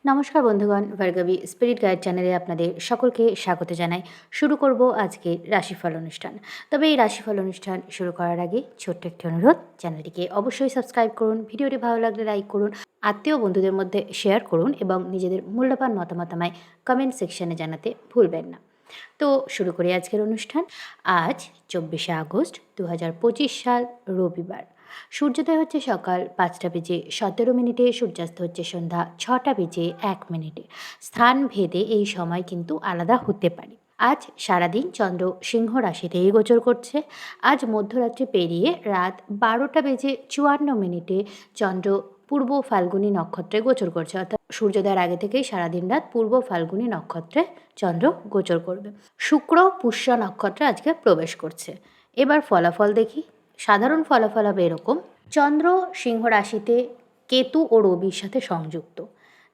নমস্কার বন্ধুগণ, Bhargavi spirit guide চ্যানেলে আপনাদের সকলকে স্বাগত জানাই। শুরু করব আজকের রাশিফল অনুষ্ঠান। তবে এই রাশিফল অনুষ্ঠান শুরু করার আগে ছোট্ট একটি অনুরোধ, চ্যানেলটিকে অবশ্যই সাবস্ক্রাইব করুন, ভিডিওটি ভালো লাগলে লাইক করুন, আত্মীয় বন্ধুদের মধ্যে শেয়ার করুন এবং নিজেদের মূল্যবান মতামত আমায় কমেন্ট সেকশনে জানাতে ভুলবেন না। তো শুরু করি আজকের অনুষ্ঠান। আজ 24শে আগস্ট 2025 সাল, রবিবার। সূর্যোদয় হচ্ছে সকাল 5টা বেজে 17 মিনিটে, সূর্যাস্ত হচ্ছে সন্ধ্যা 6টা বেজে 1 মিনিটে। স্থান ভেদে এই সময় কিন্তু আলাদা হতে পারে। আজ সারাদিন চন্দ্র সিংহ রাশিতেই গোচর করছে। আজ মধ্যরাত্রি পেরিয়ে রাত 12টা বেজে 54 মিনিটে চন্দ্র পূর্ব ফাল্গুনী নক্ষত্রে গোচর করছে, অর্থাৎ সূর্যোদয়ের আগে থেকেই সারাদিন রাত পূর্ব ফাল্গুনী নক্ষত্রে চন্দ্র গোচর করবে। শুক্র পুষ্য নক্ষত্রে আজকে প্রবেশ করছে। এবার ফলাফল দেখি। সাধারণ ফলাফল হবে এরকম: চন্দ্র সিংহ রাশিতে কেতু ও রবির সাথে সংযুক্ত।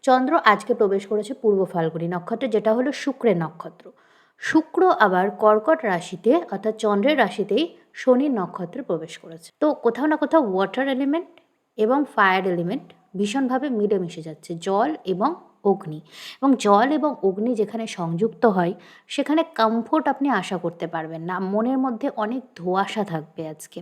চন্দ্র আজকে প্রবেশ করেছে পূর্ব ফাল্গুনী নক্ষত্রে, যেটা হলো শুক্রের নক্ষত্র। শুক্র আবার কর্কট রাশিতে, অর্থাৎ চন্দ্রের রাশিতেই শনির নক্ষত্রে প্রবেশ করেছে। তো কোথাও না কোথাও ওয়াটার এলিমেন্ট এবং ফায়ার এলিমেন্ট ভীষণভাবে মিলেমিশে যাচ্ছে, জল এবং অগ্নি। এবং জল এবং অগ্নি যেখানে সংযুক্ত হয় সেখানে কমফোর্ট আপনি আশা করতে পারবেন না। মনের মধ্যে অনেক ধোঁয়াশা থাকবে আজকে।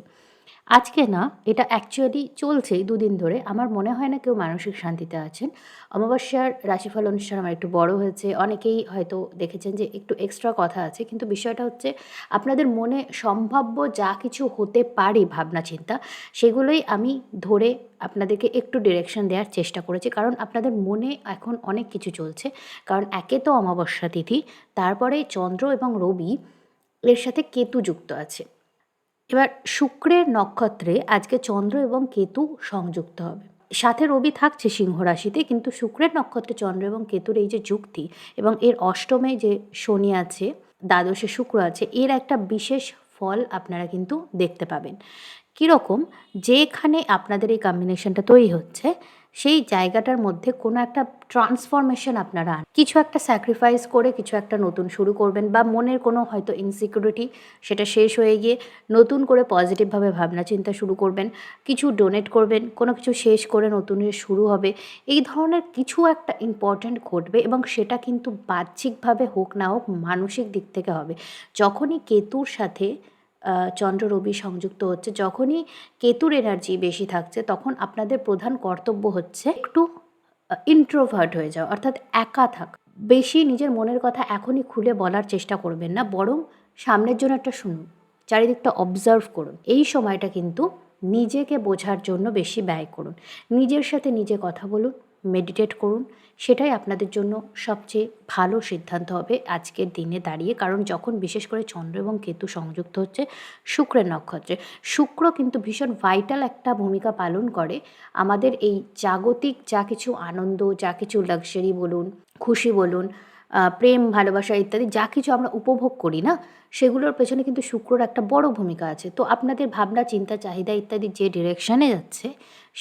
আজকে না, এটা অ্যাকচুয়ালি চলছেই দুদিন ধরে। আমার মনে হয় না কেউ মানসিক শান্তিতে আছেন। অমাবস্যার রাশিফল অনুষ্ঠান আমার একটু বড় হয়েছে। অনেকেই হয়তো দেখেছেন যে একটু এক্সট্রা কথা আছে, কিন্তু বিষয়টা হচ্ছে আপনাদের মনে সম্ভাব্য যা কিছু হতে পারে ভাবনা চিন্তা, সেগুলোই আমি ধরে আপনাদেরকে একটু ডিরেকশন দেওয়ার চেষ্টা করেছি। কারণ আপনাদের মনে এখন অনেক কিছু চলছে। কারণ একে তো অমাবস্যা তিথি, তারপরে চন্দ্র এবং রবি, এর সাথে কেতু যুক্ত আছে। এবার শুক্রের নক্ষত্রে আজকে চন্দ্র এবং কেতু সংযুক্ত হবে। সাথে রবি থাকছে সিংহ রাশিতে, কিন্তু শুক্রের নক্ষত্রে চন্দ্র এবং কেতুর এই যে যুক্তি এবং এর অষ্টমে যে শনি আছে, দ্বাদশে শুক্র আছে, এর একটা বিশেষ ফল আপনারা কিন্তু দেখতে পাবেন। কীরকম? যেখানে আপনাদের এই কম্বিনেশনটা তৈরি হচ্ছে, সেই জায়গাটার মধ্যে কোনো একটা ট্রান্সফরমেশন আপনারা কিছু একটা স্যাক্রিফাইস করে কিছু একটা নতুন শুরু করবেন, বা মনের কোনো হয়তো ইনসিকিউরিটি সেটা শেষ হয়ে গিয়ে নতুন করে পজিটিভভাবে ভাবনা চিন্তা শুরু করবেন, কিছু ডোনেট করবেন, কোনো কিছু শেষ করে নতুনের শুরু হবে। এই ধরনের কিছু একটা ইম্পর্ট্যান্ট ঘটবে এবং সেটা কিন্তু বাহ্যিকভাবে হোক না হোক মানসিক দিক থেকে হবে। যখনই কেতুর সাথে চন্দ্র রবি সংযুক্ত হচ্ছে, যখনই কেতুর এনার্জি বেশি থাকছে, তখন আপনাদের প্রধান কর্তব্য হচ্ছে একটু ইন্ট্রোভার্ট হয়ে যাওয়া, অর্থাৎ একা থাকা। বেশি নিজের মনের কথা এখনই খুলে বলার চেষ্টা করবেন না, বরং সামনের জন্য একটা শুনুন, চারিদিকটা অবজার্ভ করুন। এই সময়টা কিন্তু নিজেকে বোঝার জন্য বেশি ব্যয় করুন। নিজের সাথে নিজে কথা বলুন, মেডিটেট করুন। সেটাই আপনাদের জন্য সবচেয়ে ভালো সিদ্ধান্ত হবে আজকের দিনে দাঁড়িয়ে। কারণ যখন বিশেষ করে চন্দ্র এবং কেতু সংযুক্ত হচ্ছে শুক্রের নক্ষত্রে, শুক্র কিন্তু ভীষণ ভাইটাল একটা ভূমিকা পালন করে আমাদের এই জাগতিক যা কিছু আনন্দ, যা কিছু লাক্সারি বলুন, খুশি বলুন, প্রেম ভালোবাসা ইত্যাদি যা কিছু আমরা উপভোগ করি না, সেগুলোর পেছনে কিন্তু শুক্রর একটা বড় ভূমিকা আছে। তো আপনাদের ভাবনা চিন্তা চাহিদা ইত্যাদি যে ডিরেকশানে যাচ্ছে,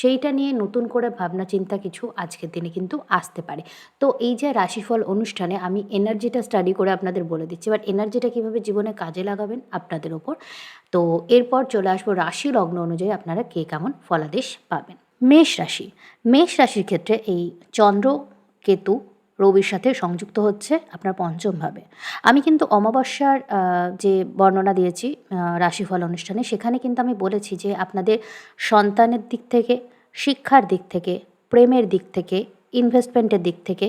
সেইটা নিয়ে নতুন করে ভাবনা চিন্তা কিছু আজকের দিনে কিন্তু আসতে পারে। তো এই যে রাশিফল অনুষ্ঠানে আমি এনার্জিটা স্টাডি করে আপনাদের বলে দিচ্ছি, এবার এনার্জিটা কীভাবে জীবনে কাজে লাগাবেন আপনাদের ওপর। তো এরপর চলে আসবো রাশি লগ্ন অনুযায়ী আপনারা কে কেমন ফলাদেশ পাবেন। মেষ রাশি। মেষ রাশির ক্ষেত্রে এই চন্দ্র কেতু রবির সাথে সংযুক্ত হচ্ছে আপনার পঞ্চমভাবে। আমি কিন্তু অমাবস্যার যে বর্ণনা দিয়েছি রাশিফল অনুষ্ঠানে, সেখানে কিন্তু আমি বলেছি যে আপনাদের সন্তানের দিক থেকে, শিক্ষার দিক থেকে, প্রেমের দিক থেকে, ইনভেস্টমেন্টের দিক থেকে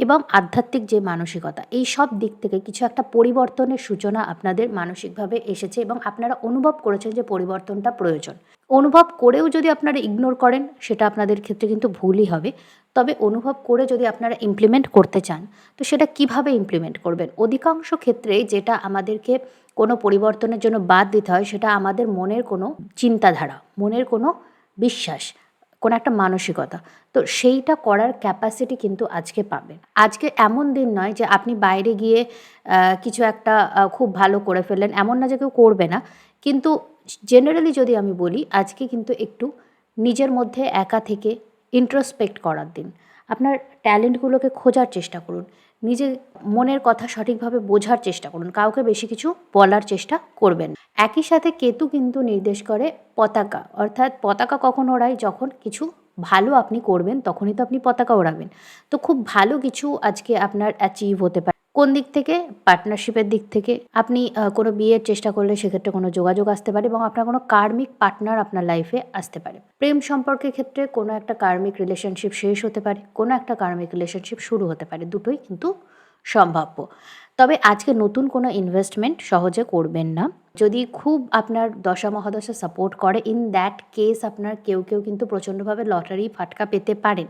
এবং আধ্যাত্মিক যে মানসিকতা, এই সব দিক থেকে কিছু একটা পরিবর্তনের সূচনা আপনাদের মানসিকভাবে এসেছে এবং আপনারা অনুভব করেছেন যে পরিবর্তনটা প্রয়োজন। অনুভব করেও যদি আপনারা ইগনোর করেন, সেটা আপনাদের ক্ষেত্রে কিন্তু ভুলই হবে। তবে অনুভব করে যদি আপনারা ইমপ্লিমেন্ট করতে চান, তো সেটা কিভাবে ইমপ্লিমেন্ট করবেন? অধিকাংশ ক্ষেত্রে যেটা আমাদেরকে কোনো পরিবর্তনের জন্য বাদ দিতে হয়, সেটা আমাদের মনের কোনো চিন্তাধারা, মনের কোনো বিশ্বাস, কোনো একটা মানসিকতা। তো সেইটা করার ক্যাপাসিটি কিন্তু আজকে পাবেন। আজকে এমন দিন নয় যে আপনি বাইরে গিয়ে কিছু একটা খুব ভালো করে ফেললেন, এমন না যে কেউ করবে না। কিন্তু জেনারেলি যদি আমি বলি, আজকে কিন্তু একটু নিজের মধ্যে একা থেকে ইন্ট্রোস্পেক্ট করার দিন। আপনার ট্যালেন্টগুলোকে খোঁজার চেষ্টা করুন, নিজের মনের কথা সঠিকভাবে বোঝার চেষ্টা করুন, কাউকে বেশি কিছু বলার চেষ্টা করবেন। একই সাথে কেতু কিন্তু নির্দেশ করে পতাকা, অর্থাৎ পতাকা কখন ওড়ায়? যখন কিছু ভালো আপনি করবেন তখনই তো আপনি পতাকা ওড়াবেন। তো খুব ভালো কিছু আজকে আপনার অ্যাচিভ হতে পারে। কোন দিক থেকে? পার্টনারশিপের দিক থেকে। আপনি কোনো বিয়ের চেষ্টা করলে সেক্ষেত্রে কোনো যোগাযোগ আসতে পারে এবং আপনার কোনো কার্মিক পার্টনার আপনার লাইফে আসতে পারে। প্রেম সম্পর্কের ক্ষেত্রে কোনো একটা কার্মিক রিলেশনশিপ শেষ হতে পারে, কোনো একটা কার্মিক রিলেশনশিপ শুরু হতে পারে। দুটোই কিন্তু সম্ভাব্য। তবে আজকে নতুন কোনো ইনভেস্টমেন্ট সহজে করবেন না। যদি খুব আপনার দশা মহাদশা সাপোর্ট করে, ইন দ্যাট কেস আপনার কেউ কিন্তু প্রচণ্ডভাবে লটারি ফাটকা পেতে পারেন।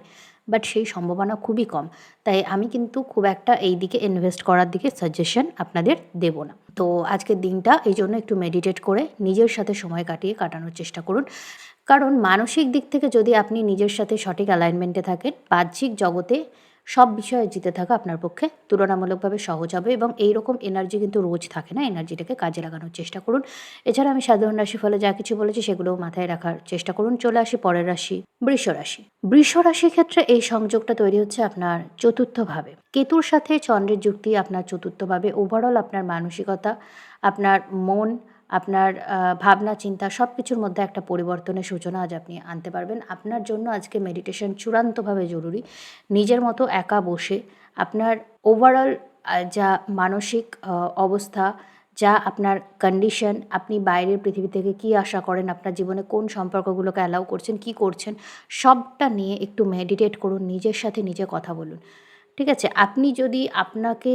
বাট সেই সম্ভাবনা খুবই কম। তাই আমি কিন্তু খুব একটা এই দিকে ইনভেস্ট করার দিকে সাজেশন আপনাদের দেব না। তো আজকের দিনটা এই জন্য একটু মেডিটেট করে নিজের সাথে সময় কাটানোর চেষ্টা করুন। কারণ মানসিক দিক থেকে যদি আপনি নিজের সাথে সঠিক অ্যালাইনমেন্টে থাকেন, বাহ্যিক জগতে সব বিষয়ে জিতে থাকা আপনার পক্ষে তুলনামূলকভাবে সহজ হবে এবং এইরকম এনার্জি কিন্তু রোজ থাকে না, এনার্জিটাকে কাজে লাগানোর চেষ্টা করুন। এছাড়া আমি সাধারণ রাশিফলে যা কিছু বলেছি সেগুলোও মাথায় রাখার চেষ্টা করুন। চলে আসি পরের রাশি, বৃষ রাশি। বৃষ রাশির ক্ষেত্রে এই সংযোগটা তৈরি হচ্ছে আপনার চতুর্থভাবে। কেতুর সাথে চন্দ্রের যুক্তি আপনার চতুর্থভাবে। ওভারঅল আপনার মানসিকতা, আপনার মন, আপনার ভাবনা চিন্তা সব কিছুর মধ্যে একটা পরিবর্তনের সূচনা আজ আপনি আনতে পারবেন। আপনার জন্য আজকে মেডিটেশন চূড়ান্তভাবে জরুরি। নিজের মতো একা বসে আপনার ওভারঅল যা মানসিক অবস্থা, যা আপনার কন্ডিশন, আপনি বাইরের পৃথিবী থেকে কী আশা করেন, আপনার জীবনে কোন সম্পর্কগুলোকে অ্যালাউ করছেন, কী করছেন, সবটা নিয়ে একটু মেডিটেট করুন, নিজের সাথে নিজে কথা বলুন। ঠিক আছে? আপনি যদি আপনাকে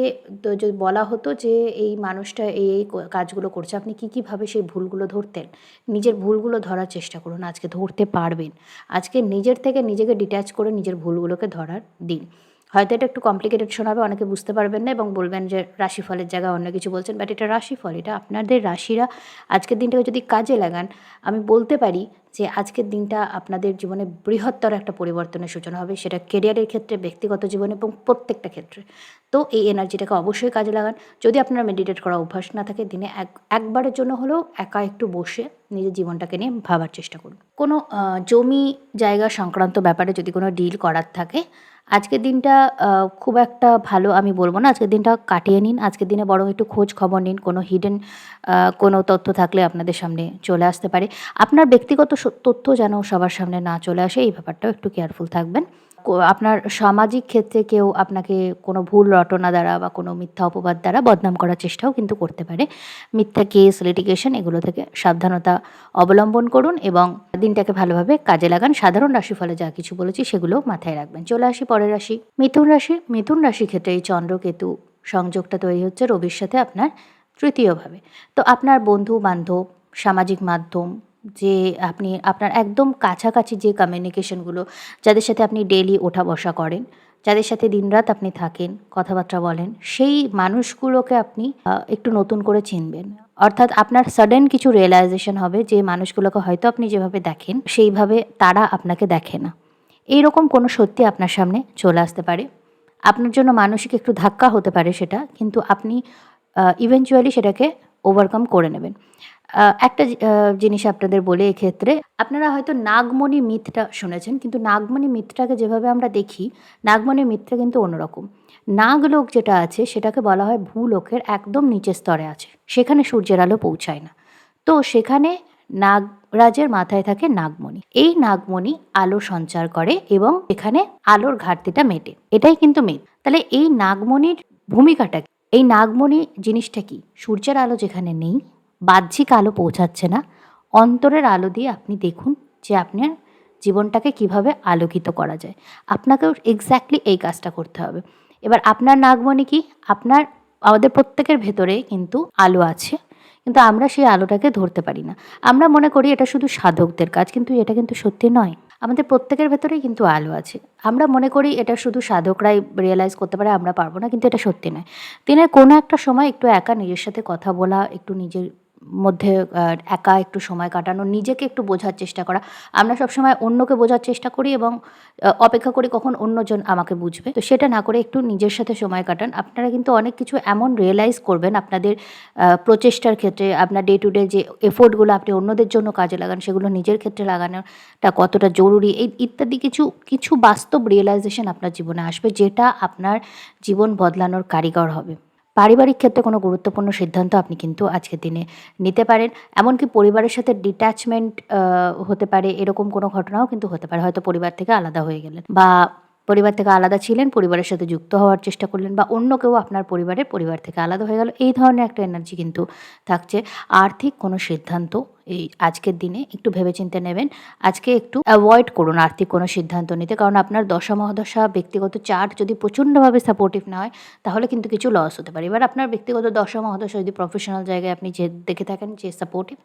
যদি বলা হতো যে এই মানুষটা এই কাজগুলো করছে, আপনি কীভাবে সেই ভুলগুলো ধরতেন? নিজের ভুলগুলো ধরার চেষ্টা করুন, আজকে ধরতে পারবেন। আজকে নিজের থেকে নিজেকে ডিট্যাচ করে নিজের ভুলগুলোকে ধরার দিন। হয়তো এটা একটু কমপ্লিকেটেড শোনাবে, অনেকে বুঝতে পারবেন না এবং বলবেন যে রাশিফলের জায়গায় অন্য কিছু বলছেন, বাট এটা রাশিফল, এটা আপনাদের রাশিরা আজকের দিনটাকে যদি কাজে লাগান, আমি বলতে পারি যে আজকের দিনটা আপনাদের জীবনে বৃহত্তর একটা পরিবর্তনের সূচনা হবে, সেটা কেরিয়ারের ক্ষেত্রে, ব্যক্তিগত জীবনে এবং প্রত্যেকটা ক্ষেত্রে। তো এই এনার্জিটাকে অবশ্যই কাজে লাগান। যদি আপনার মেডিটেট করা অভ্যাস না থাকে, দিনে একবারের জন্য হলেও একা একটু বসে নিজের জীবনটাকে নিয়ে ভাবার চেষ্টা করুন। কোনো জমি জায়গা সংক্রান্ত ব্যাপারে যদি কোনো ডিল করার থাকে, আজকের দিনটা খুব একটা ভালো আমি বলব না। আজকের দিনটা কাটিয়ে নিন। আজকের দিনে বরং একটু খোঁজ খবর নিন। কোনো হিডেন কোনো তথ্য থাকলে আপনাদের সামনে চলে আসতে পারে। আপনার ব্যক্তিগত তথ্য যেন সবার সামনে না চলে আসে, এই ব্যাপারটাও একটু কেয়ারফুল থাকবেন। আপনার সামাজিক ক্ষেত্রে কেউ আপনাকে কোনো ভুল রটনা দ্বারা বা কোনো মিথ্যা অপবাদ দ্বারা বদনাম করার চেষ্টাও কিন্তু করতে পারে। মিথ্যা কেস, লিটিগেশন এগুলো থেকে সাবধানতা অবলম্বন করুন এবং দিনটাকে ভালোভাবে কাজে লাগান। সাধারণ রাশিফলে যা কিছু বলেছি সেগুলো মাথায় রাখবেন। চলে আসি পরের রাশি, মিথুন রাশি। মিথুন রাশির ক্ষেত্রে এই চন্দ্র কেতু সংযোগটা তৈরি হচ্ছে রবির সাথে আপনার তৃতীয়ভাবে। তো আপনার বন্ধু-বান্ধব, সামাজিক মাধ্যম, যে আপনি আপনার একদম কাছাকাছি যে কমিউনিকেশনগুলো, যাদের সাথে আপনি ডেইলি ওঠা বসা করেন, যাদের সাথে দিনরাত আপনি থাকেন, কথাবার্তা বলেন, সেই মানুষগুলোকে আপনি একটু নতুন করে চিনবেন। অর্থাৎ আপনার সাডেন কিছু রিয়েলাইজেশন হবে যে মানুষগুলোকে হয়তো আপনি যেভাবে দেখেন সেইভাবে তারা আপনাকে দেখে না। এইরকম কোনো সত্যি আপনার সামনে চলে আসতে পারে। আপনার জন্য মানসিক একটু ধাক্কা হতে পারে সেটা, কিন্তু আপনি ইভেনচুয়ালি সেটাকে ওভারকাম করে নেবেন। একটা জিনিস আপনাদের বলি এক্ষেত্রে, আপনারা হয়তো নাগমণি মিথটা শুনেছেন, কিন্তু নাগমণি মিথটাকে যেভাবে আমরা দেখি, নাগমণি মিথটা কিন্তু অন্যরকম। নাগলোক যেটা আছে সেটাকে বলা হয় ভূলোকের একদম নিচের স্তরে আছে। সেখানে সূর্যের আলো পৌঁছায় না। তো সেখানে নাগরাজের মাথায় থাকে নাগমণি। এই নাগমণি আলো সঞ্চার করে এবং এখানে আলোর ঘাটতিটা মেটে। এটাই কিন্তু মিথ। তাহলে এই নাগমণির ভূমিকাটা কি? এই নাগমণি জিনিসটা কি? সূর্যের আলো যেখানে নেই, বাহ্যিক আলো পৌঁছাচ্ছে না, অন্তরের আলো দিয়ে আপনি দেখুন যে আপনার জীবনটাকে কিভাবে আলোকিত করা যায়। আপনাকেও এক্স্যাক্টলি এই কাজটা করতে হবে। এবার আপনার নাগমণি কি? আমাদের প্রত্যেকের ভেতরে কিন্তু আলো আছে, কিন্তু আমরা সেই আলোটাকে ধরতে পারি না। আমরা মনে করি এটা শুধু সাধকদের কাজ, কিন্তু এটা কিন্তু সত্যি নয়। আমাদের প্রত্যেকের ভেতরেই কিন্তু আলো আছে। আমরা মনে করি এটা শুধু সাধকরাই রিয়েলাইজ করতে পারে, আমরা পারবো না, কিন্তু এটা সত্যি নয়। দিনের কোনো একটা সময় একটু একা নিজের সাথে কথা বলা, একটু নিজের মধ্যে একা একটু সময় কাটানো, নিজেকে একটু বোঝার চেষ্টা করা। আমরা সবসময় অন্যকে বোঝার চেষ্টা করি এবং অপেক্ষা করি কখন অন্যজন আমাকে বুঝবে। তো সেটা না করে একটু নিজের সাথে সময় কাটান। আপনারা কিন্তু অনেক কিছু এমন রিয়েলাইজ করবেন আপনাদের প্রচেষ্টার ক্ষেত্রে, আপনার ডে টু ডে যে এফোর্টগুলো আপনি অন্যদের জন্য কাজে লাগান, সেগুলো নিজের ক্ষেত্রে লাগানোটা কতটা জরুরি, এই ইত্যাদি কিছু বাস্তব রিয়েলাইজেশন আপনার জীবনে আসবে, যেটা আপনার জীবন বদলানোর কারিগর হবে। পারিবারিক ক্ষেত্রে কোনো গুরুত্বপূর্ণ সিদ্ধান্ত আপনি কিন্তু আজকের দিনে নিতে পারেন। এমনকি পরিবারের সাথে ডিট্যাচমেন্ট হতে পারে, এরকম কোনো ঘটনাও কিন্তু হতে পারে। হয়তো পরিবার থেকে আলাদা হয়ে গেলেন বা পরিবার থেকে আলাদা ছিলেন, পরিবারের সাথে যুক্ত হওয়ার চেষ্টা করলেন বা অন্য কেউ আপনার পরিবার থেকে আলাদা হয়ে গেল। এই ধরনের একটা এনার্জি কিন্তু থাকছে। আর্থিক কোনো সিদ্ধান্ত এই আজকের দিনে একটু ভেবেচিন্তে নেবেন। আজকে একটু অ্যাভয়েড করুন আর্থিক কোনো সিদ্ধান্ত নিতে। কারণ আপনার দশা মহাদশা ব্যক্তিগত চার্ট যদি প্রচণ্ডভাবে সাপোর্টিভ না হয়, তাহলে কিন্তু কিছু লস হতে পারে। এবার আপনার ব্যক্তিগত দশা মহাদশা যদি প্রফেশনাল জায়গায় আপনি যে দেখে থাকেন যে সাপোর্টিভ,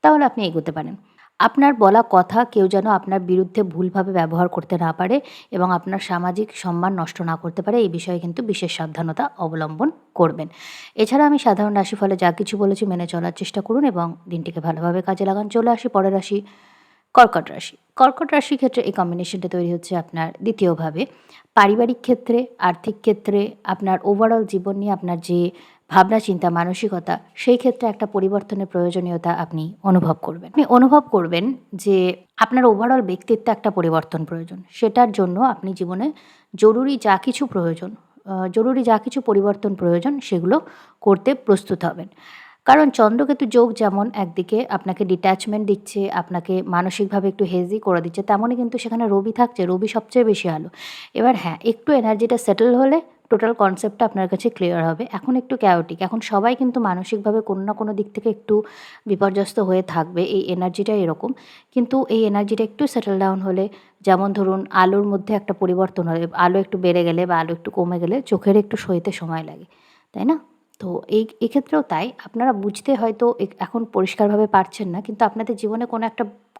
তাহলে আপনি এগোতে পারেন। আপনার বলা কথা কেউ যেন আপনার বিরুদ্ধে ভুলভাবে ব্যবহার করতে না পারে এবং আপনার সামাজিক সম্মান নষ্ট না করতে পারে, এই বিষয়ে কিন্তু বিশেষ সাবধানতা অবলম্বন করবেন। এছাড়া আমি সাধারণ রাশিফলে যা কিছু বলেছি মেনে চলার চেষ্টা করুন এবং দিনটিকে ভালোভাবে কাজে লাগান। চলে আসি পরের রাশি, কর্কট রাশি। কর্কট রাশির ক্ষেত্রে এই কম্বিনেশনটা তৈরি হচ্ছে আপনার দ্বিতীয়ভাবে। পারিবারিক ক্ষেত্রে, আর্থিক ক্ষেত্রে, আপনার ওভারঅল জীবন নিয়ে আপনার যে ভাবনা চিন্তা, মানসিকতা, সেই ক্ষেত্রে একটা পরিবর্তনের প্রয়োজনীয়তা আপনি অনুভব করবেন। আপনি অনুভব করবেন যে আপনার ওভারঅল ব্যক্তিত্বে একটা পরিবর্তন প্রয়োজন। সেটার জন্য আপনি জীবনে জরুরি যা কিছু প্রয়োজন, জরুরি যা কিছু পরিবর্তন প্রয়োজন সেগুলো করতে প্রস্তুত হবেন। কারণ চন্দ্রকেতু যোগ যেমন একদিকে আপনাকে ডিট্যাচমেন্ট দিচ্ছে, আপনাকে মানসিকভাবে একটু হেজি করে দিচ্ছে, তেমনই কিন্তু সেখানে রবি থাকছে। রবি সবচেয়ে বেশি আলো। এবার হ্যাঁ, একটু এনার্জিটা সেটেল হলে টোটাল কনসেপ্টটা আপনার কাছে ক্লিয়ার হবে। এখন একটু chaotic, এখন সবাই কিন্তু মানসিকভাবে কোনো না কোনো দিক থেকে একটু বিপর্যস্ত হয়ে থাকবে। এই এনার্জিটা এরকম। কিন্তু এই এনার্জিটা একটু সেটেল ডাউন হলে, যেমন ধরুন আলোর মধ্যে একটা পরিবর্তন হয়। আলো একটু বেড়ে গেলে বা আলো একটু কমে গেলে চোখের একটু সইতে সময় লাগে। তাই না? তো এক্ষেত্রেও তাই। আপনারা বুঝতে হয়তো এখন পরিষ্কারভাবে পারছেন না। কিন্তু আপনাদের জীবনে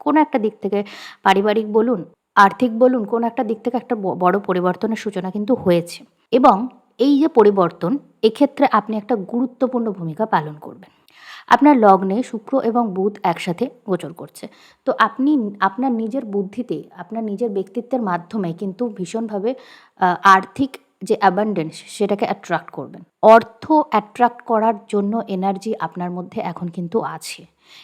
কোনো একটা দিক থেকে, পারিবারিক বলুন, আর্থিক বলুন, কোনো একটা দিক থেকে একটা বড় পরিবর্তনের সূচনা কিন্তু হয়েছে। এবং এই যে পরিবর্তন, এক্ষেত্রে আপনি একটা গুরুত্বপূর্ণ ভূমিকা পালন করবেন। আপনার লগ্নে শুক্র এবং বুধ একসাথে গোচর করছে। তো আপনি আপনার নিজের বুদ্ধিতে, আপনার নিজের ব্যক্তিত্বের মাধ্যমে কিন্তু ভীষণভাবে আর্থিক যে অ্যাবান্ডেন্স সেটাকে অ্যাট্রাক্ট করবেন। অর্থ অ্যাট্রাক্ট করার জন্য এনার্জি আপনার মধ্যে এখন কিন্তু আছে।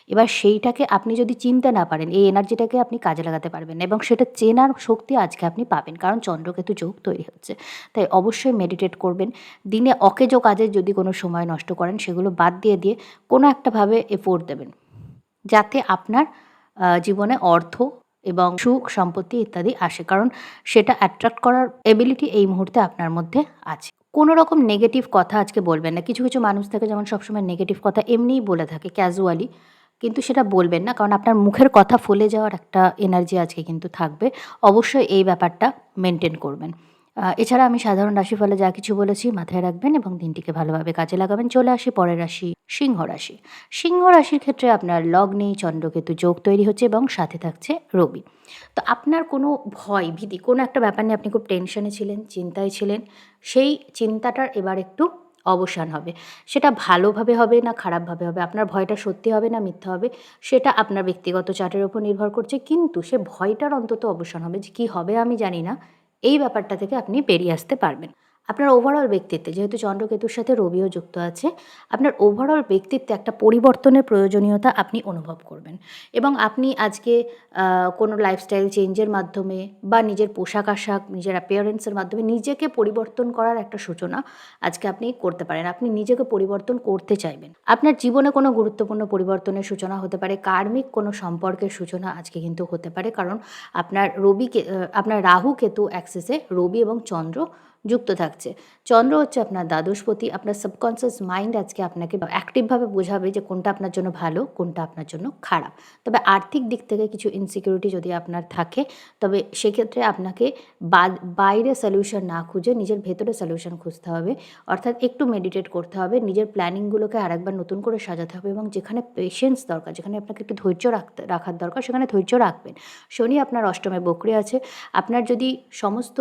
এবার সেইটাকে আপনি যদি চিনতে না পারেন, এই এনার্জিটাকে আপনি কাজে লাগাতে পারবেন না এবং সেটা চেনার শক্তি আজকে আপনি পাবেন। কারণ চন্দ্রকেতু যোগ তৈরি হচ্ছে। তাই অবশ্যই মেডিটেট করবেন। দিনে অকেজো কাজে যদি কোনো সময় নষ্ট করেন, সেগুলো বাদ দিয়ে কোনো একটাভাবে এফোর্ট দেবেন। যাতে আপনার জীবনে অর্থ এবং সুখ, সম্পত্তি ইত্যাদি আসে। কারণ সেটা অ্যাট্রাক্ট করার এবিলিটি এই মুহূর্তে আপনার মধ্যে আছে। কোনো রকম নেগেটিভ কথা আজকে বলবেন না। কিছু মানুষ থাকে যেমন সবসময় নেগেটিভ কথা এমনিই বলে থাকে ক্যাজুয়ালি। কিন্তু সেটা বলবেন না। কারণ আপনার মুখের কথা ফলে যাওয়ার একটা এনার্জি আজকে কিন্তু থাকবে। অবশ্যই এই ব্যাপারটা মেইনটেইন করবেন। এছাড়া আমি সাধারণ রাশিফলে যা কিছু বলেছি মাথায় রাখবেন এবং দিনটিকে ভালোভাবে কাজে লাগাবেন। চলে আসি পরের রাশি, সিংহ রাশি। সিংহ রাশির ক্ষেত্রে আপনার লগ্নে চন্দ্রকেতু যোগ তৈরি হচ্ছে এবং সাথে থাকছে রবি। তো আপনার কোনো ভয়, ভীতি, কোনো একটা ব্যাপার নিয়ে আপনি খুব টেনশনে ছিলেন, চিন্তায় ছিলেন, সেই চিন্তাটার এবার একটু অবসান হবে। সেটা ভালোভাবে হবে না খারাপভাবে হবে, আপনার ভয়টা সত্যি হবে না মিথ্যা হবে, সেটা আপনার ব্যক্তিগত চার্টের উপর নির্ভর করছে। কিন্তু সে ভয়টার অন্তত অবসান হবে। যে কী হবে আমি জানি না, এই ব্যাপারটা থেকে আপনি বেরিয়ে আসতে পারবেন। আপনার ওভারঅল ব্যক্তিত্বে, যেহেতু চন্দ্রকেতুর সাথে রবিও যুক্ত আছে, আপনার ওভারঅল ব্যক্তিত্বে একটা পরিবর্তনের প্রয়োজনীয়তা আপনি অনুভব করবেন এবং আপনি আজকে কোনো লাইফস্টাইল চেঞ্জের মাধ্যমে বা নিজের পোশাক-আশাক, নিজের অ্যাপিয়ারেন্সের মাধ্যমে নিজেকে পরিবর্তন করার একটা সূচনা আজকে আপনি করতে পারেন। আপনি নিজেকে পরিবর্তন করতে চাইবেন। আপনার জীবনে কোনো গুরুত্বপূর্ণ পরিবর্তনের সূচনা হতে পারে, কার্মিক কোনো সম্পর্কের সূচনা আজকে কিন্তু হতে পারে। কারণ আপনার রাহু কেতু অ্যাক্সিসে রবি এবং চন্দ্র যুক্ত থাকছে। চন্দ্র হচ্ছে আপনার দ্বাদশপতি। আপনার সাবকনসিয়াস মাইন্ড আজকে আপনাকে অ্যাক্টিভভাবে বোঝাবে যে কোনটা আপনার জন্য ভালো, কোনটা আপনার জন্য খারাপ। তবে আর্থিক দিক থেকে কিছু ইনসিকিউরিটি যদি আপনার থাকে, তবে সেক্ষেত্রে আপনাকে বাইরে সলিউশন না খুঁজে নিজের ভেতরে সলিউশন খুঁজতে হবে। অর্থাৎ একটু মেডিটেট করতে হবে, নিজের প্ল্যানিংগুলোকে আরেকবার নতুন করে সাজাতে হবে এবং যেখানে পেশেন্স দরকার, যেখানে আপনাকে একটু ধৈর্য রাখার দরকার, সেখানে ধৈর্য রাখবেন। শনি আপনার অষ্টমে বক্রি আছে। আপনার যদি সমস্ত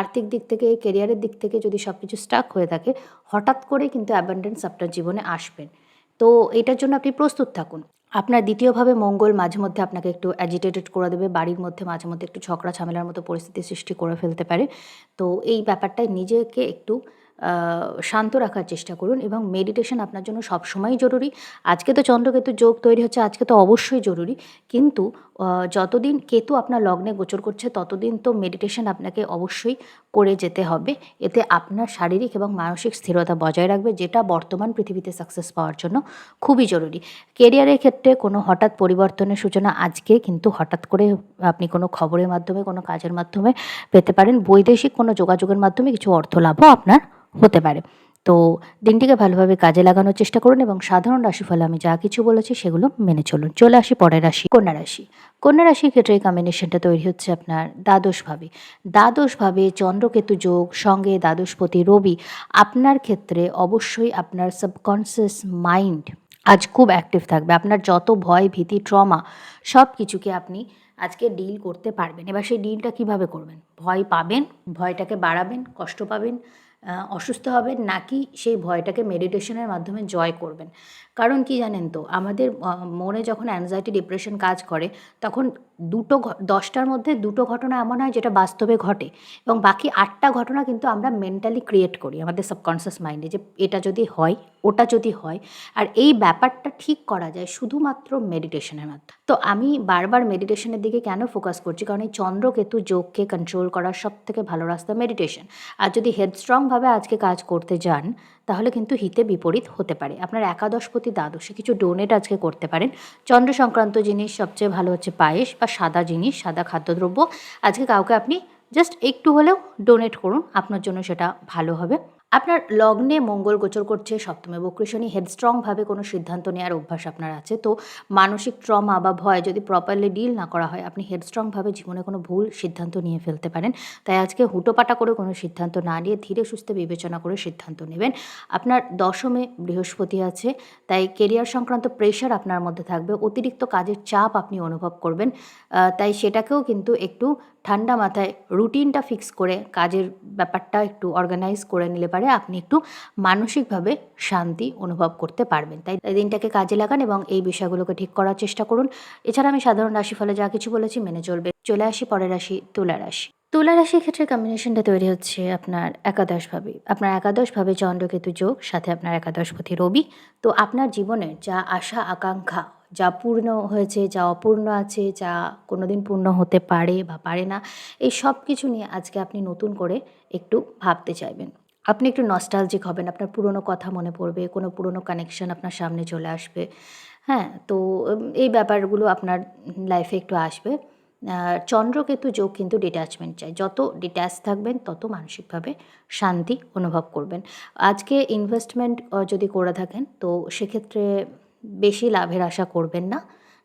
আর্থিক দিক থেকে, কেরিয়ারের দিক থেকে যদি সব কিছু স্টাক হয়ে থাকে, হঠাৎ করে কিন্তু অ্যাবান্ডেন্স আপনার জীবনে আসবেন। তো এটার জন্য আপনি প্রস্তুত থাকুন। আপনার দ্বিতীয়ভাবে মঙ্গল মাঝে মধ্যে আপনাকে একটু অ্যাজিটেটেড করে দেবে। বাড়ির মধ্যে মাঝে মধ্যে একটু ঝগড়া ঝামেলার মতো পরিস্থিতি সৃষ্টি করে ফেলতে পারে। তো এই ব্যাপারটায় নিজেকে একটু শান্ত রাখার চেষ্টা করুন এবং মেডিটেশন আপনার জন্য সবসময়ই জরুরি। আজকে তো চন্দ্রকেতু যোগ তৈরি হচ্ছে, আজকে তো অবশ্যই জরুরি। কিন্তু যতদিন কেতু আপনার লগ্নে গোচর করছে ততদিন তো মেডিটেশন আপনাকে অবশ্যই করে যেতে হবে। এতে আপনার শারীরিক এবং মানসিক স্থিরতা বজায় রাখবে, যেটা বর্তমান পৃথিবীতে সাকসেস পাওয়ার জন্য খুবই জরুরি। কেরিয়ারের ক্ষেত্রে কোনো হঠাৎ পরিবর্তনের সূচনা আজকে কিন্তু হঠাৎ করে আপনি কোনো খবরের মাধ্যমে, কোনো কাজের মাধ্যমে পেতে পারেন। বৈদেশিক কোনো যোগাযোগের মাধ্যমে কিছু অর্থ লাভও আপনার হতে পারে। তো দিনটিকে ভালোভাবে কাজে লাগানোর চেষ্টা করুন এবং সাধারণ রাশিফলে আমি যা কিছু বলেছি সেগুলো মেনে চলুন। চলে আসি পরের রাশি, কন্যা রাশি। কন্যা রাশির ক্ষেত্রে এই কম্বিনেশনটা তৈরি হচ্ছে আপনার দ্বাদশভাবে। দ্বাদশভাবে চন্দ্রকেতু যোগ, সঙ্গে দ্বাদশপতি রবি। আপনার ক্ষেত্রে অবশ্যই আপনার সাবকনসিয়াস মাইন্ড আজ খুব অ্যাক্টিভ থাকবে। আপনার যত ভয়, ভীতি, ট্রমা সব কিছুকে আপনি আজকে ডিল করতে পারবেন। এবার সেই ডিলটা কিভাবে করবেন? ভয় পাবেন, ভয়টাকে বাড়াবেন, কষ্ট পাবেন, অসুস্থ হবেন, নাকি সেই ভয়টাকে মেডিটেশনের মাধ্যমে জয় করবেন? কারণ কি জানেন তো, আমাদের মনে যখন অ্যাংজাইটি, ডিপ্রেশন কাজ করে, তখন 10টার মধ্যে 2টো ঘটনা এমন হয় যেটা বাস্তবে ঘটে, এবং বাকি 8টা ঘটনা কিন্তু আমরা মেন্টালি ক্রিয়েট করি আমাদের সাবকনসিয়াস মাইন্ডে, যে এটা যদি হয়, ওটা যদি হয়। আর এই ব্যাপারটা ঠিক করা যায় শুধুমাত্র মেডিটেশনের মাধ্যমে। তো আমি বারবার মেডিটেশনের দিকে কেন ফোকাস করছি? কারণ এই চন্দ্রকেতু যোগকে কন্ট্রোল করার সবথেকে ভালো রাস্তা মেডিটেশন। আর যদি হেডস্ট্রংভাবে আজকে কাজ করতে যান, তাহলে কিন্তু হিতে বিপরীত হতে পারে। আপনার একাদশপতি দ্বাদশে কিছু ডোনেট আজকে করতে পারেন। চন্দ্র সংক্রান্ত জিনিস সবচেয়ে ভালো হচ্ছে পায়েস বা সাদা জিনিস, সাদা খাদ্যদ্রব্য। আজকে কাউকে আপনি জাস্ট একটু হলেও ডোনেট করুন, আপনার জন্য সেটা ভালো হবে। আপনার লগ্নে মঙ্গল গোচর করছে সপ্তমে বক্রী শনি। হেডস্ট্রংভাবে কোনো সিদ্ধান্ত নেওয়ার অভ্যাস আপনার আছে, তো মানসিক ট্রমা বা ভয় যদি প্রপারলি ডিল না করা হয়, আপনি হেডস্ট্রংভাবে জীবনে কোনো ভুল সিদ্ধান্ত নিয়ে ফেলতে পারেন। তাই আজকে হুটোপাটা করে কোনো সিদ্ধান্ত না নিয়ে ধীরে সুস্থে বিবেচনা করে সিদ্ধান্ত নেবেন। আপনার দশমে বৃহস্পতি আছে, তাই কেরিয়ার সংক্রান্ত প্রেশার আপনার মধ্যে থাকবে, অতিরিক্ত কাজের চাপ আপনি অনুভব করবেন। তাই সেটাকেও কিন্তু একটু ঠান্ডা মাথায় রুটিনটা ফিক্স করে, কাজের ব্যাপারটা একটু অর্গানাইজ করে নিলে পারে আপনি একটু মানসিকভাবে শান্তি অনুভব করতে পারবেন। তাই দিনটাকে কাজে লাগান এবং এই বিষয়গুলোকে ঠিক করার চেষ্টা করুন। এছাড়া আমি সাধারণ রাশিফলে যা কিছু বলেছি মেনে চলবে। চলে আসি পরের রাশি, তুলা রাশি। তুলা রাশির ক্ষেত্রে কম্বিনেশনটা তৈরি হচ্ছে আপনার একাদশভাবে। আপনার একাদশভাবে চন্দ্রকেতু যোগ, সাথে আপনার একাদশপতি রবি। তো আপনার জীবনের যা আশা আকাঙ্ক্ষা, যা পূর্ণ হয়েছে, যা অপূর্ণ আছে, যা কোনোদিন পূর্ণ হতে পারে বা পারে না, এই সব কিছু নিয়ে আজকে আপনি নতুন করে একটু ভাবতে চাইবেন। আপনি একটু নস্টালজিক হবেন, আপনার পুরনো কথা মনে পড়বে, কোনো পুরনো কানেকশন আপনার সামনে চলে আসবে। হ্যাঁ, তো এই ব্যাপারগুলো আপনার লাইফে একটু আসবে। চন্দ্রকেতু যোগ কিন্তু ডিট্যাচমেন্ট চাই। যত ডিট্যাচ থাকবেন তত মানসিকভাবে শান্তি অনুভব করবেন। আজকে ইনভেস্টমেন্ট যদি করে থাকেন, তো সেক্ষেত্রে বেশি লাভের আশা করবেন না।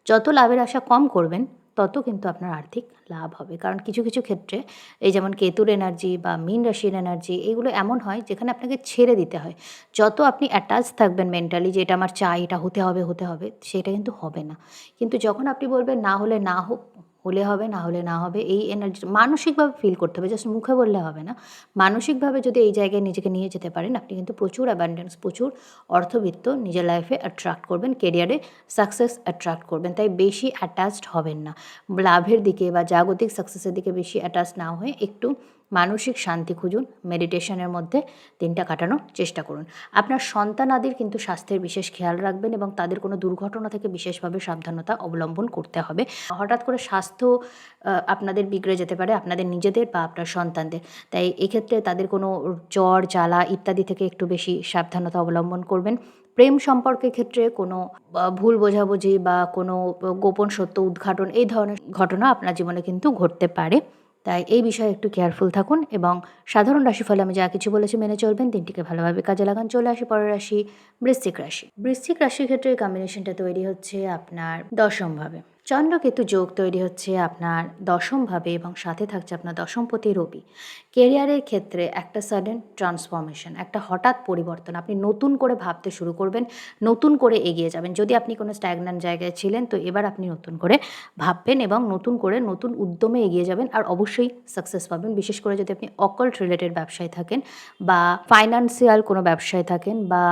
যত লাভের আশা কম করবেন, তত কিন্তু আপনার আর্থিক লাভ হবে। কারণ কিছু কিছু ক্ষেত্রে, এই যেমন কেতুর এনার্জি বা মীন রাশির এনার্জি, এগুলো এমন হয় যেখানে আপনাকে ছেড়ে দিতে হয়। যত আপনি অ্যাটাচ থাকবেন মেন্টালি, যে এটা আমার চাই, এটা হতে হবে হতে হবে, সেটা কিন্তু হবে না। কিন্তু যখন আপনি বলবেন না হলে না হোক, হলে হবে, না হলে না হবে, এই এনার্জি মানসিকভাবে ফিল করতে হবে, জাস্ট মুখে বললে হবে না। মানসিকভাবে যদি এই জায়গায় নিজেকে নিয়ে যেতে পারেন, আপনি কিন্তু প্রচুর অ্যাবান্ডেন্স, প্রচুর অর্থবিত্ত নিজের লাইফে অ্যাট্রাক্ট করবেন, কেরিয়ারে সাকসেস অ্যাট্রাক্ট করবেন। তাই বেশি অ্যাটাচড হবেন না। লাভের দিকে বা জাগতিক সাকসেসের দিকে বেশি অ্যাটাচ না হয়ে একটু মানসিক শান্তি খুঁজুন, মেডিটেশনের মধ্যে দিনটা কাটানোর চেষ্টা করুন। আপনার সন্তানাদির কিন্তু স্বাস্থ্যের বিশেষ খেয়াল রাখবেন এবং তাদের কোনো দুর্ঘটনা থেকে বিশেষভাবে সাবধানতা অবলম্বন করতে হবে। হঠাৎ করে স্বাস্থ্য আপনাদের বিগড়ে যেতে পারে, আপনাদের নিজেদের বা আপনার সন্তানদের। তাই এক্ষেত্রে তাদের কোনো জ্বর, জ্বালা ইত্যাদি থেকে একটু বেশি সাবধানতা অবলম্বন করবেন। প্রেম সম্পর্কের ক্ষেত্রে কোনো ভুল বোঝাবুঝি বা কোনো গোপন সত্য উদ্ঘাটন, এই ধরনের ঘটনা আপনার জীবনে কিন্তু ঘটতে পারে। তাই এই বিষয়ে একটু কেয়ারফুল থাকুন এবং সাধারণ রাশিফলে আমি যা কিছু বলেছি মেনে চলবেন। দিনটিকে ভালোভাবে কাজে লাগান। চলে আসি পরের রাশি, বৃশ্চিক রাশি। বৃশ্চিক রাশির ক্ষেত্রে এই কম্বিনেশনটা তৈরি হচ্ছে আপনার দশমভাবে। চন্দ্রকেতু যোগ তৈরি হচ্ছে আপনার দশমভাবে এবং সাথে থাকছে আপনার দশমপতি রবি। কেরিয়ারের ক্ষেত্রে একটা সাডেন ট্রান্সফরমেশন, একটা হঠাৎ পরিবর্তন। আপনি নতুন করে ভাবতে শুরু করবেন, নতুন করে এগিয়ে যাবেন। যদি আপনি কোনো স্ট্যাগন্যান্ট জায়গায় ছিলেন, তো এবার আপনি নতুন করে ভাববেন এবং নতুন করে নতুন উদ্যমে এগিয়ে যাবেন, আর অবশ্যই সাকসেস পাবেন। বিশেষ করে যদি আপনি অকাল্ট রিলেটেড ব্যবসায় থাকেন বা ফাইন্যান্সিয়াল কোনো ব্যবসায় থাকেন বা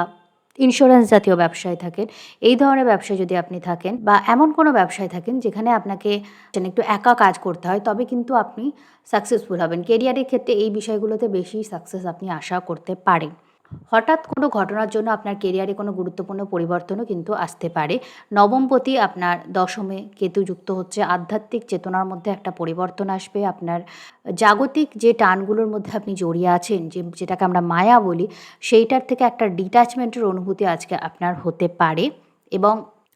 ইন্স্যুরেন্স জাতীয় ব্যবসায় থাকেন, এই ধরনের ব্যবসায় যদি আপনি থাকেন বা এমন কোনো ব্যবসায় থাকেন যেখানে আপনাকে একটু একা কাজ করতে হয়, তবে কিন্তু আপনি সাকসেসফুল হবেন। কেরিয়ারের ক্ষেত্রে এই বিষয়গুলোতে বেশি সাকসেস আপনি আশা করতে পারেন। হঠাৎ কোনো ঘটনার জন্য আপনার কেরিয়ারে কোনো গুরুত্বপূর্ণ পরিবর্তনও কিন্তু আসতে পারে। নবমপতি আপনার দশমে কেতু যুক্ত হচ্ছে। আধ্যাত্মিক চেতনার মধ্যে একটা পরিবর্তন আসবে। আপনার জাগতিক যে টানগুলোর মধ্যে আপনি জড়িয়ে আছেন, যেটাকে আমরা মায়া বলি, সেইটার থেকে একটা ডিট্যাচমেন্টের অনুভূতি আজকে আপনার হতে পারে এবং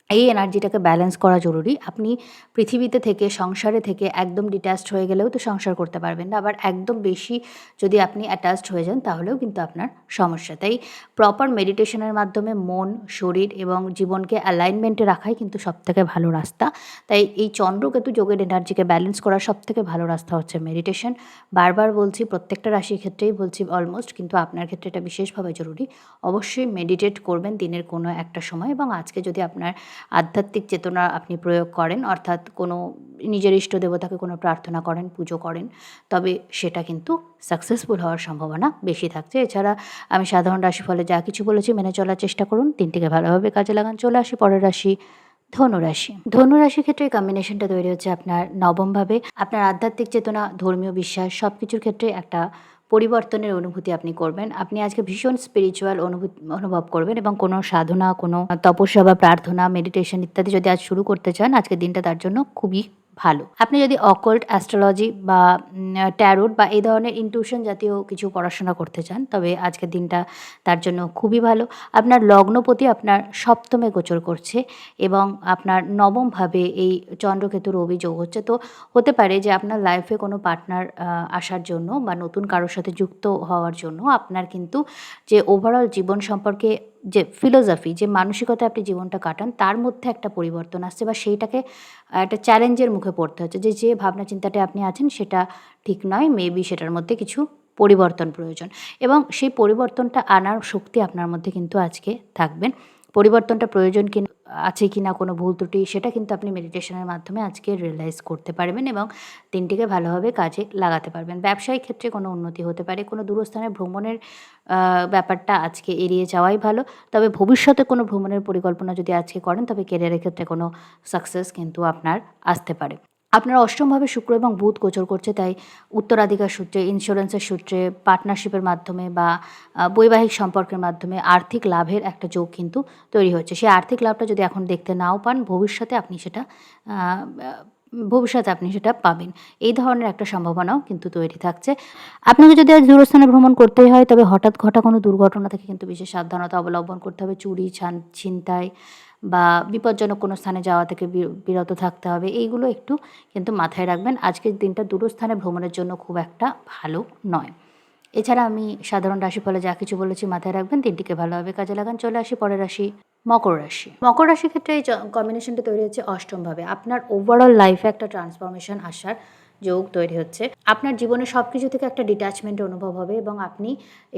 এই এনার্জিটাকে ব্যালেন্স করা জরুরি। আপনি পৃথিবীতে থেকে, সংসারে থেকে একদম ডিট্যাচড হয়ে গেলেও তো সংসার করতে পারবেন না। আবার একদম বেশি যদি আপনি অ্যাটাচড হয়ে যান তাহলেও কিন্তু আপনার সমস্যা। তাই প্রপার মেডিটেশনের মাধ্যমে মন, শরীর এবং জীবনকে অ্যালাইনমেন্টে রাখাই কিন্তু সবথেকে ভালো রাস্তা। তাই এই চন্দ্রকেতু যোগের এনার্জিকে ব্যালেন্স করার সবথেকে ভালো রাস্তা হচ্ছে মেডিটেশন। বারবার বলছি, প্রত্যেকটা রাশির ক্ষেত্রেই বলছি অলমোস্ট, কিন্তু আপনার ক্ষেত্রে এটা বিশেষভাবে জরুরি। অবশ্যই মেডিটেট করবেন দিনের কোনো একটা সময় এবং আজকে যদি আপনার আধ্যাত্মিক চেতনা আপনি প্রয়োগ করেন, অর্থাৎ কোনো নিজের ইষ্ট দেবতাকে কোনো প্রার্থনা করেন, পুজো করেন, তবে সেটা কিন্তু সাকসেসফুল হওয়ার সম্ভাবনা বেশি থাকছে। এছাড়া আমি সাধারণ রাশিফলে যা কিছু বলেছি মেনে চলার চেষ্টা করুন, দিনটিকে ভালোভাবে কাজে লাগান। চলে আসি পরের রাশি, ধনুরাশি। ধনুরাশির ক্ষেত্রে এই কম্বিনেশনটা তৈরি হচ্ছে আপনার নবমভাবে। আপনার আধ্যাত্মিক চেতনা, ধর্মীয় বিশ্বাস সব কিছুর ক্ষেত্রে একটা পরিবর্তনের অনুভূতি আপনি করবেন। আপনি আজকে ভীষণ স্পিরিচুয়াল অনুভব করবেন এবং কোনো সাধনা, কোনো তপস্যা বা প্রার্থনা, মেডিটেশন ইত্যাদি যদি আজ শুরু করতে চান, আজকের দিনটা তার জন্য খুবই ভালো। আপনি যদি অকাল্ট, অ্যাস্ট্রোলজি বা ট্যারোট বা এই ধরনের ইনটিউশন জাতীয় কিছু পড়াশোনা করতে চান, তবে আজকের দিনটা তার জন্য খুবই ভালো। আপনার লগ্নপতি আপনার সপ্তমে গোচর করছে এবং আপনার নবমভাবে এই চন্দ্রকেতু রবি যোগ হচ্ছে। তো হতে পারে যে আপনার লাইফে কোনো পার্টনার আসার জন্য বা নতুন কারোর সাথে যুক্ত হওয়ার জন্য আপনার কিন্তু যে ওভারঅল জীবন সম্পর্কে যে ফিলোসফি, যে মানসিকতায় আপনি জীবনটা কাটান, তার মধ্যে একটা পরিবর্তন আসছে বা সেইটাকে একটা চ্যালেঞ্জের মুখে পড়তে হচ্ছে যে ভাবনা চিন্তাটা আপনি আছেন সেটা ঠিক নয়, মেবি সেটার মধ্যে কিছু পরিবর্তন প্রয়োজন এবং সেই পরিবর্তনটা আনার শক্তি আপনার মধ্যে কিন্তু আজকে থাকবেন। পরিবর্তনটা প্রয়োজন আছে কি না, কোনো ভুল ত্রুটি, সেটা কিন্তু আপনি মেডিটেশনের মাধ্যমে আজকে রিয়েলাইজ করতে পারবেন এবং দিনটিকে ভালোভাবে কাজে লাগাতে পারবেন। ব্যবসায়িক ক্ষেত্রে কোনো উন্নতি হতে পারে। কোনো দূরস্থানে ভ্রমণের ব্যাপারটা আজকে এড়িয়ে যাওয়াই ভালো। তবে ভবিষ্যতে কোনো ভ্রমণের পরিকল্পনা যদি আজকে করেন, তবে কেরিয়ারের ক্ষেত্রে কোনো সাকসেস কিন্তু আপনার আসতে পারে। আপনার অষ্টমভাবে শুক্র এবং বুধ গোচর করছে, তাই উত্তরাধিকার সূত্রে, ইন্স্যুরেন্সের সূত্রে, পার্টনারশিপের মাধ্যমে বা বৈবাহিক সম্পর্কের মাধ্যমে আর্থিক লাভের একটা যোগ কিন্তু তৈরি হচ্ছে। সেই আর্থিক লাভটা যদি এখন দেখতে নাও পান, আ ভবিষ্যতে আপনি সেটা পাবেন। এই ধরনের একটা সম্ভাবনাও কিন্তু তৈরি থাকছে। আপনাকে যদি আজ দূরস্থানে ভ্রমণ করতেই হয়, তবে হঠাৎ ঘটা কোনো দুর্ঘটনা থেকে কিন্তু বিশেষ সাবধানতা অবলম্বন করতে হবে। চুরি, ছিনতাই বা বিপজ্জনক কোনো স্থানে যাওয়া থেকে বিরত থাকতে হবে। এইগুলো একটু কিন্তু মাথায় রাখবেন। আজকের দিনটা দূরস্থানে ভ্রমণের জন্য খুব একটা ভালো নয়। এছাড়া আমি সাধারণ রাশিফলে যা কিছু বলেছি মাথায় রাখবেন, দিনটিকে ভালোভাবে কাজে লাগান। চলে আসি পরের রাশি, মকর রাশি। মকর রাশির ক্ষেত্রে এই কম্বিনেশনটা তৈরি হচ্ছে অষ্টমভাবে। আপনার ওভারঅল লাইফে একটা ট্রান্সফরমেশন আসার যোগ তৈরি হচ্ছে। আপনার জীবনে সব কিছু থেকে একটা ডিট্যাচমেন্ট অনুভব হবে এবং আপনি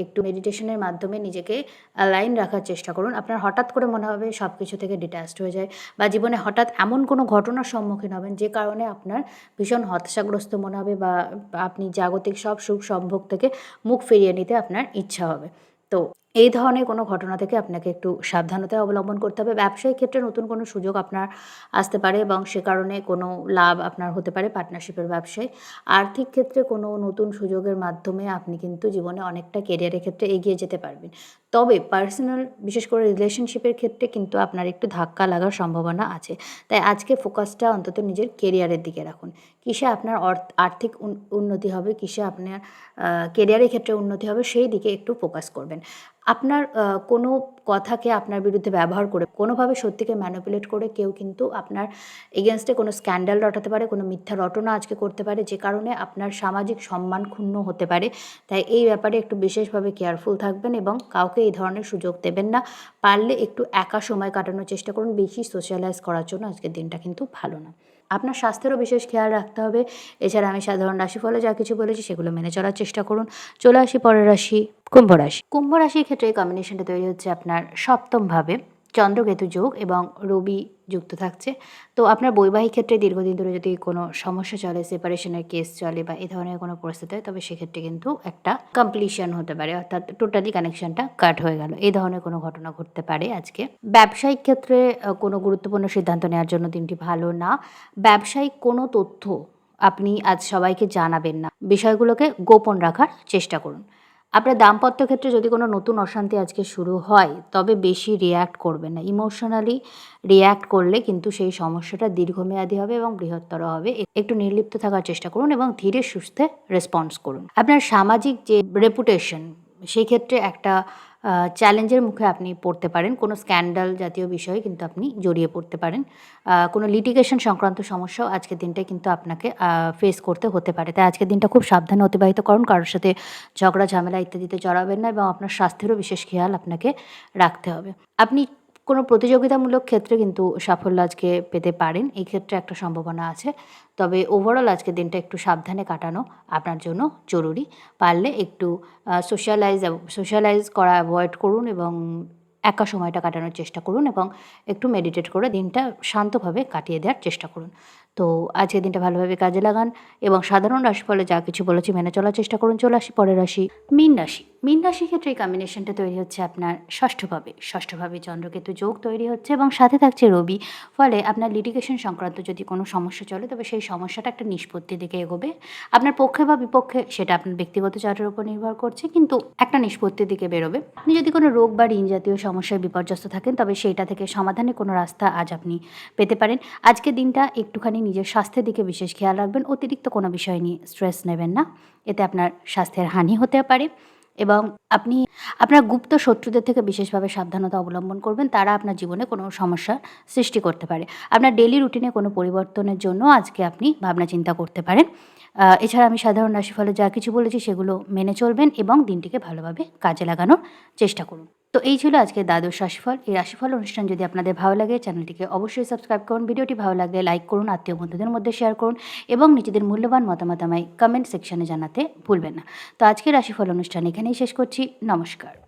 একটু মেডিটেশনের মাধ্যমে নিজেকে অ্যালাইন রাখার চেষ্টা করুন। আপনার হঠাৎ করে মনে হবে সব কিছু থেকে ডিট্যাচড হয়ে যায় বা জীবনে হঠাৎ এমন কোনো ঘটনার সম্মুখীন হবেন যে কারণে আপনার ভীষণ হতাশাগ্রস্ত মনে হবে বা আপনি জাগতিক সব সুখ সম্ভোগ থেকে মুখ ফিরিয়ে নিতে আপনার ইচ্ছা হবে। তো এই ধরনের কোনো ঘটনা থেকে আপনাকে একটু সাবধানতা অবলম্বন করতে হবে। ব্যবসায়িক ক্ষেত্রে নতুন কোনো সুযোগ আপনার আসতে পারে এবং সে কারণে কোনো লাভ আপনার হতে পারে পার্টনারশিপের ব্যবসায়। আর্থিক ক্ষেত্রে কোনো নতুন সুযোগের মাধ্যমে আপনি কিন্তু জীবনে অনেকটা কেরিয়ারের ক্ষেত্রে এগিয়ে যেতে পারবেন। তবে পার্সোনাল, বিশেষ করে রিলেশনশিপের ক্ষেত্রে কিন্তু আপনার একটু ধাক্কা লাগার সম্ভাবনা আছে। তাই আজকে ফোকাসটা অন্তত নিজের কেরিয়ারের দিকে রাখুন। কিসে আপনার আর্থিক উন্নতি হবে, কিসে আপনার কেরিয়ারের ক্ষেত্রে উন্নতি হবে, সেই দিকে একটু ফোকাস করবেন। আপনার কোনো কথাকে আপনার বিরুদ্ধে ব্যবহার করে, কোনোভাবে সত্যিকে ম্যানিপুলেট করে কেউ কিন্তু আপনার এগেনস্টে কোনো স্ক্যান্ডাল রটাতে পারে, কোনো মিথ্যা রটনা আজকে করতে পারে, যে কারণে আপনার সামাজিক সম্মান ক্ষুণ্ণ হতে পারে। তাই এই ব্যাপারে একটু বিশেষভাবে কেয়ারফুল থাকবেন এবং কাউকে এই ধরনের সুযোগ দেবেন না। পারলে একটু একা সময় কাটানোর চেষ্টা করুন। বেশি সোশ্যালাইজ করার জন্য আজকের দিনটা কিন্তু ভালো না। আপনার স্বাস্থ্যেরও বিশেষ খেয়াল রাখতে হবে। এছাড়া আমি সাধারণ রাশিফলে যা কিছু বলেছি সেগুলো মেনে চলার চেষ্টা করুন। চলে আসি পরের রাশি, কুম্ভ রাশি। কুম্ভ রাশির ক্ষেত্রে এই কম্বিনেশনটা তৈরি হচ্ছে আপনার সপ্তমভাবে চন্দ্রকেতু যোগ এবং রবি যুক্ত থাকছে। তো আপনার বৈবাহিক ক্ষেত্রে দীর্ঘদিন ধরে যদি কোনো সমস্যা চলে, সেপারেশনের কেস চলে বা এই ধরনের কোনো পরিস্থিতি হয়, তবে সেক্ষেত্রে কিন্তু একটা কমপ্লিশন হতে পারে, অর্থাৎ টোটালি কানেকশনটা কাট হয়ে গেল। এই ধরনের কোনো ঘটনা ঘটতে পারে আজকে। ব্যবসায়িক ক্ষেত্রে কোনো গুরুত্বপূর্ণ সিদ্ধান্ত নেওয়ার জন্য দিনটি ভালো না। ব্যবসায়িক কোনো তথ্য আপনি আজ সবাইকে জানাবেন না। বিষয়গুলোকে গোপন রাখার চেষ্টা করুন। আপনার দাম্পত্য ক্ষেত্রে যদি কোনো নতুন অশান্তি আজকে শুরু হয়, তবে বেশি রিঅ্যাক্ট করবেন না। ইমোশনালি রিঅ্যাক্ট করলে কিন্তু সেই সমস্যাটা দীর্ঘমেয়াদী হবে এবং বৃহত্তর হবে। একটু নির্লিপ্ত থাকার চেষ্টা করুন এবং ধীরে সুস্থে রেসপন্স করুন। আপনার সামাজিক যে রেপুটেশন, সেই ক্ষেত্রে একটা চ্যালেঞ্জের মুখে আপনি পড়তে পারেন। কোনো স্ক্যান্ডাল জাতীয় বিষয়ে কিন্তু আপনি জড়িয়ে পড়তে পারেন। কোনো লিটিগেশন সংক্রান্ত সমস্যাও আজকের দিনটায় কিন্তু আপনাকে ফেস করতে হতে পারে। তাই আজকের দিনটা খুব সাবধানে অতিবাহিত করুন। কারোর সাথে ঝগড়া ঝামেলা ইত্যাদিতে জড়াবেন না এবং আপনার স্বাস্থ্যেরও বিশেষ খেয়াল আপনাকে রাখতে হবে। আপনি কোনো প্রতিযোগিতামূলক ক্ষেত্রে কিন্তু সাফল্য আজকে পেতে পারেন। এই ক্ষেত্রে একটা সম্ভাবনা আছে। তবে ওভারঅল আজকের দিনটা একটু সাবধানে কাটানো আপনার জন্য জরুরি। পারলে একটু সোশ্যালাইজ করা অ্যাভয়েড করুন এবং একা সময়টা কাটানোর চেষ্টা করুন এবং একটু মেডিটেট করে দিনটা শান্তভাবে কাটিয়ে দেওয়ার চেষ্টা করুন। তো আজকের দিনটা ভালোভাবে কাজে লাগান এবং সাধারণ রাশিফলে যা কিছু বলেছি মেনে চলার চেষ্টা করুন। চলে আসি পরের রাশি, মীন রাশি। মীন রাশির ক্ষেত্রে এই কম্বিনেশনটা তৈরি হচ্ছে আপনার ষষ্ঠভাবে। ষষ্ঠভাবে চন্দ্রকেতু যোগ তৈরি হচ্ছে এবং সাথে থাকছে রবি। ফলে আপনার লিটিগেশন সংক্রান্ত যদি কোনো সমস্যা চলে, তবে সেই সমস্যাটা একটা নিষ্পত্তির দিকে এগোবে। আপনার পক্ষে বা বিপক্ষে সেটা আপনার ব্যক্তিগত চার্টের উপর নির্ভর করছে, কিন্তু একটা নিষ্পত্তির দিকে বেরোবে। আপনি যদি কোনো রোগ বা ঋণ জাতীয় সমস্যায় বিপর্যস্ত থাকেন, তবে সেইটা থেকে সমাধানের কোনো রাস্তা আজ আপনি পেতে পারেন। আজকের দিনটা একটুখানি নিজের স্বাস্থ্যের দিকে বিশেষ খেয়াল রাখবেন। অতিরিক্ত কোনো বিষয় নিয়ে স্ট্রেস নেবেন না, এতে আপনার স্বাস্থ্যের হানি হতে পারে। এবং আপনি আপনার গুপ্ত শত্রুদের থেকে বিশেষভাবে সাবধানতা অবলম্বন করবেন। তারা আপনার জীবনে কোনো সমস্যার সৃষ্টি করতে পারে। আপনার ডেইলি রুটিনে কোনো পরিবর্তনের জন্য আজকে আপনি ভাবনা চিন্তা করতে পারেন। এছাড়া আমি সাধারণ রাশিফলে যা কিছু বলেছি সেগুলো মেনে চলবেন এবং দিনটিকে ভালোভাবে কাজে লাগানোর চেষ্টা করুন। তো এই ছিল আজকের দ্বাদশ রাশিফল। এই রাশিফল অনুষ্ঠান যদি আপনাদের ভালো লাগে, চ্যানেলটিকে অবশ্যই সাবস্ক্রাইব করুন। ভিডিওটি ভালো লাগলে লাইক করুন, আত্মীয় বন্ধুদের মধ্যে শেয়ার করুন এবং নিজেদের মূল্যবান মতামত আমায় কমেন্ট সেকশনে জানাতে ভুলবেন না। তো আজকের রাশিফল অনুষ্ঠান এখানেই শেষ করছি। নমস্কার।